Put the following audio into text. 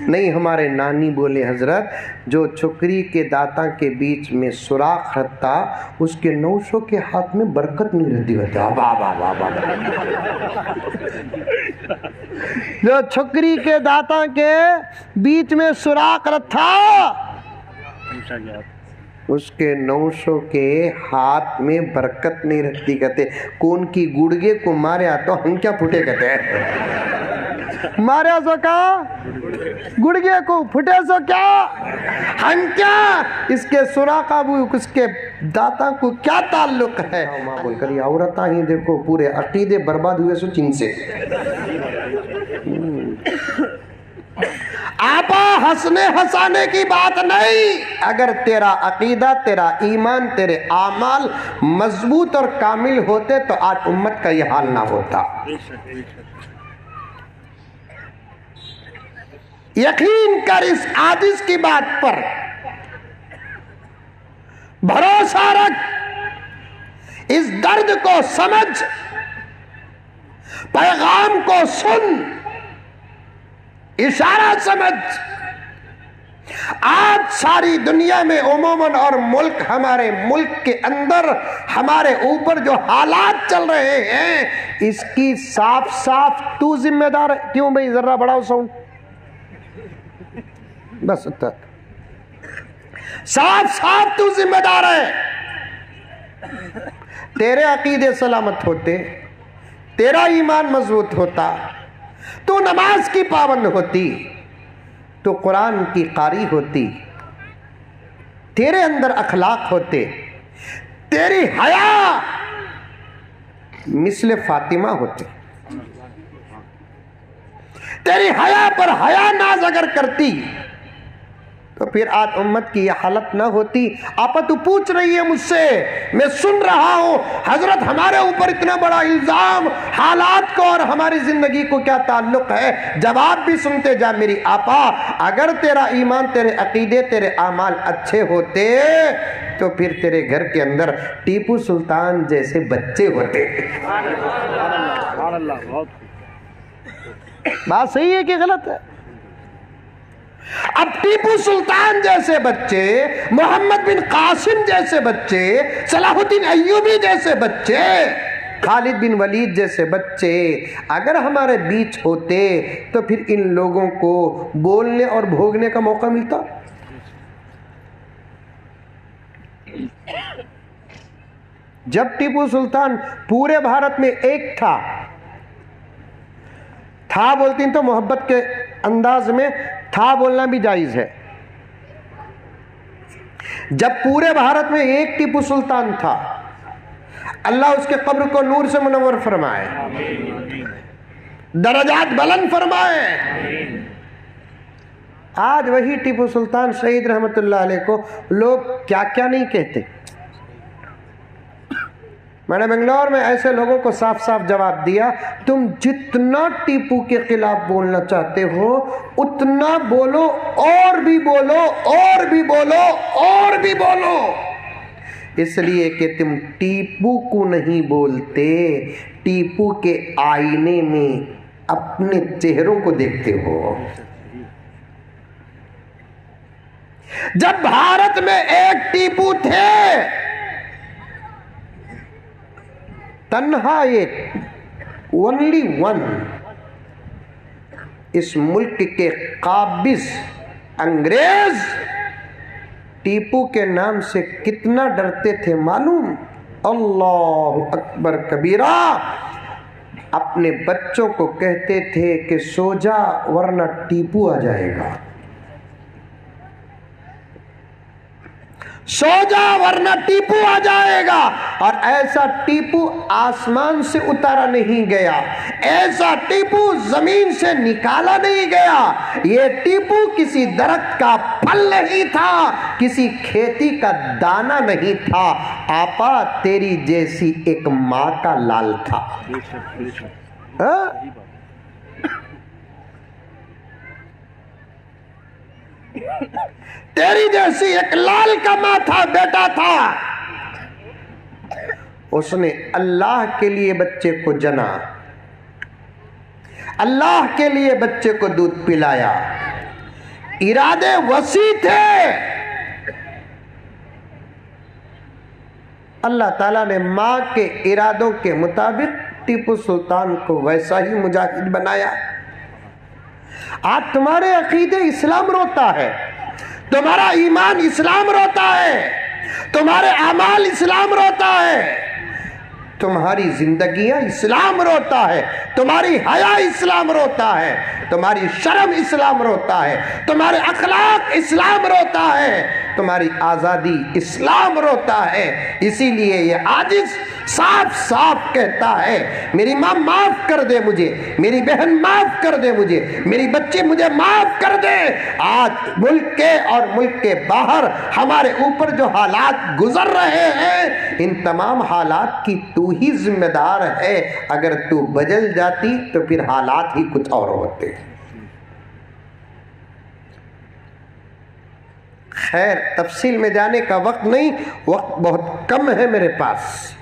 نہیں، ہمارے نانی بولے حضرت جو چھکری کے دانتوں کے بیچ میں سوراخ رہتا اس کے نوشوں کے ہاتھ میں برکت نہیں رہتی ہوتا. جو چھکری کے دانتوں کے بیچ میں سوراخ رہتا اس کے نوشوں کے ہاتھ میں برکت نہیں رہتی. کہتے کون کی گڑگے کو ماریا تو ہم کیا پھٹے کہتے ہیں ماریا سو کیا گڑگے کو پھٹے سو کیا ہم کیا. اس کے سوراخ اس کے دانتوں کو کیا تعلق ہے. بول کر یہ عورتیں ہی دیکھو پورے عقیدے برباد ہوئے سو چین سے. آپا ہنسنے ہنسانے کی بات نہیں. اگر تیرا عقیدہ تیرا ایمان تیرے اعمال مضبوط اور کامل ہوتے تو آج امت کا یہ حال نہ ہوتا. یقین کر اس حدیث کی بات پر بھروسہ رکھ, اس درد کو سمجھ, پیغام کو سن, اشارہ سمجھ. آج ساری دنیا میں عموماً اور ملک ہمارے ملک کے اندر ہمارے اوپر جو حالات چل رہے ہیں اس کی صاف صاف تو ذمہ دار ہے. کیوں بھئی ذرہ بڑھاؤ ساؤنڈ بس تک. صاف صاف تو ذمہ دار ہے. تیرے عقیدے سلامت ہوتے, تیرا ایمان مضبوط ہوتا, تو نماز کی پابند ہوتی, تو قرآن کی قاری ہوتی, تیرے اندر اخلاق ہوتے, تیری حیا مثل فاطمہ ہوتے, تیری حیا پر حیا ناز اگر کرتی تو پھر آج امت کی یہ حالت نہ ہوتی. آپا تو پوچھ رہی ہے مجھ سے, میں سن رہا ہوں حضرت ہمارے اوپر اتنا بڑا الزام, حالات کو اور ہماری زندگی کو کیا تعلق ہے. جواب بھی سنتے جا میری آپا. اگر تیرا ایمان تیرے عقیدے تیرے اعمال اچھے ہوتے تو پھر تیرے گھر کے اندر ٹیپو سلطان جیسے بچے ہوتے. بات صحیح ہے کہ غلط ہے؟ اب ٹیپو سلطان جیسے بچے, محمد بن قاسم جیسے بچے, صلاح الدین ایوبی جیسے بچے, خالد بن ولید جیسے بچے اگر ہمارے بیچ ہوتے تو پھر ان لوگوں کو بولنے اور بھوگنے کا موقع ملتا. جب ٹیپو سلطان پورے بھارت میں ایک تھا بولتی ہیں تو محبت کے انداز میں تھا بولنا بھی جائز ہے. جب پورے بھارت میں ایک ٹیپو سلطان تھا, اللہ اس کے قبر کو نور سے منور فرمائے, درجات بلند فرمائے. آج وہی ٹیپو سلطان شہید رحمت اللہ علیہ کو لوگ کیا کیا نہیں کہتے. میں نے بنگلور میں ایسے لوگوں کو صاف صاف جواب دیا, تم جتنا ٹیپو کے خلاف بولنا چاہتے ہو اتنا بولو, اور بھی بولو, اور بھی بولو, اور بھی بولو, اس لیے کہ تم ٹیپو کو نہیں بولتے, ٹیپو کے آئینے میں اپنے چہروں کو دیکھتے ہو. جب بھارت میں ایک ٹیپو تھے, تنہا ایک, only one, اس ملک کے قابض انگریز ٹیپو کے نام سے کتنا ڈرتے تھے معلوم؟ اللہ اکبر کبیرہ. اپنے بچوں کو کہتے تھے کہ سو جا ورنہ ٹیپو آ جائے گا, سو جا ورنہ ٹیپو آ جائے گا. اور ایسا ٹیپو آسمان سے اتارا نہیں گیا, ایسا ٹیپو زمین سے نکالا نہیں گیا. یہ ٹیپو کسی درخت کا پھل نہیں تھا, کسی کھیتی کا دانہ نہیں تھا. آپا تیری جیسی ایک ماں کا لال تھا. تیری جیسی ایک لال کا ماں تھا, بیٹا تھا. اس نے اللہ کے لیے بچے کو جنا, اللہ کے لیے بچے کو دودھ پلایا، ارادے وسیع تھے۔ اللہ تعالیٰ نے ماں کے ارادوں کے مطابق ٹیپو سلطان کو ویسا ہی مجاہد بنایا۔ آج تمہارے عقیدے اسلام روتا ہے، تمہارا ایمان اسلام روتا ہے، تمہارے اعمال اسلام روتا ہے، تمہاری زندگیاں اسلام روتا ہے، تمہاری حیا اسلام روتا ہے، تمہاری شرم اسلام روتا ہے، تمہارے اخلاق اسلام روتا ہے، تمہاری آزادی اسلام روتا ہے۔ اسی لیے یہ عاجز صاف صاف کہتا ہے میری ماں معاف کر دے مجھے، میری بہن معاف کر دے مجھے، میری بچی مجھے معاف کر دے۔ آج ملک کے اور ملک کے باہر ہمارے اوپر جو حالات گزر رہے ہیں، ان تمام حالات کی تو ہی ذمہ دار ہے۔ اگر تو بدل جاتی تو پھر حالات ہی کچھ اور ہوتے۔ خیر، تفصیل میں جانے کا وقت نہیں، وقت بہت کم ہے میرے پاس۔